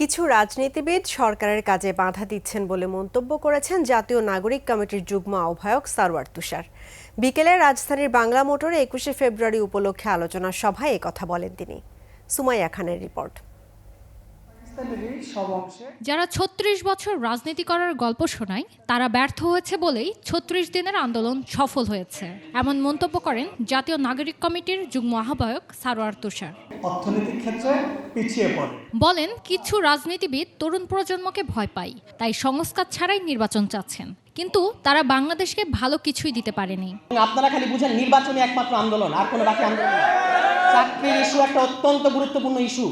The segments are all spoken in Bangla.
কিছু রাজনীতিবিদ সরকারের কাজে বাধা দিচ্ছেন বলে মন্তব্য করেছেন জাতীয় নাগরিক কমিটির যুগ্ম আহ্বায়ক সারওয়ার তুষার। বিকেলে রাজধানীর বাংলা মোটরে ২১শে ফেব্রুয়ারি উপলক্ষে আলোচনা সভায় একথা বলেন তিনি। সুমাইয়া খানের রিপোর্ট। যারা ৩৬ বছর রাজনীতি করার গল্প শোনায় তারা ব্যর্থ হয়েছে বলেই ৩৬ দিনের আন্দোলন সফল হয়েছে, এমন মন্তব্য করেন জাতীয় নাগরিক কমিটির যুগ্ম আহ্বায়ক সারওয়ার তুষার। অর্থনৈতিক ক্ষেত্রে পিছিয়ে পড়ে। বলেন, কিছু রাজনীতিবিদ তরুণ প্রজন্মকে ভয় পায়, তাই সংস্কার ছাড়াই নির্বাচন চাচ্ছেন, কিন্তু তারা বাংলাদেশকে ভালো কিছুই দিতে পারেনি। আপনারা খালি বুঝেন নির্বাচনী একমাত্র আন্দোলন, আর কোনো বাকি আন্দোলন না। চাকরির ইস্যু একটা অত্যন্ত গুরুত্বপূর্ণ ইস্যু।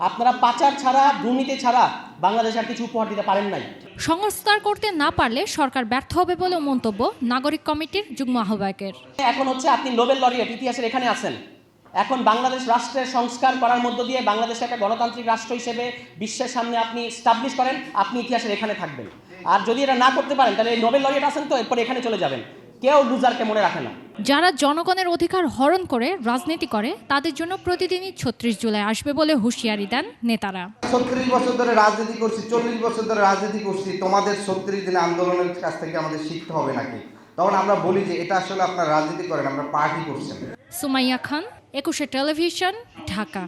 আপনারা পাচার ছাড়া, দুর্নীতি ছাড়া বাংলাদেশে আর কিছু উপহার দিতে পারেন নাই। সংস্কার করতে না পারলে সরকার ব্যর্থ হবে বলে মন্তব্য নাগরিক কমিটির যুগ্ম আহ্বায়কের। এখন হচ্ছে আপনি নোবেল লরিয়েট ইতিহাসের এখানে আছেন। এখন বাংলাদেশ রাষ্ট্রের সংস্কার করার মধ্য দিয়ে বাংলাদেশকে একটা গণতান্ত্রিক রাষ্ট্র হিসেবে বিশ্বের সামনে আপনি স্টাবলিশ করেন, আপনি ইতিহাসের এখানে থাকবেন। আর যদি এটা না করতে পারেন তাহলে নোবেল লরিয়েট আছেন তো, এরপরে এখানে চলে যাবেন। কেউ লুজারকে মনে রাখে না। যারা জনগণের অধিকার হরণ করে রাজনীতি করে তাদের জন্য প্রতিদিনই ৩৬ জুলাই আসবে বলে হুঁশিয়ারি দেন নেতারা। ৩৬ বছর ধরে রাজনীতি করছি, ৪০ বছর ধরে রাজনীতি করছি, তোমাদের ৩৬ দিনে আন্দোলনের কাছ থেকে আমাদের শিখতে হবে নাকি? তখন আমরা বলি যে এটা আসলে আপনারা রাজনীতি করেন, আমরা পার্টি করছেন। সুমাইয়া খান, ২১শে টেলিভিশন, ঢাকা।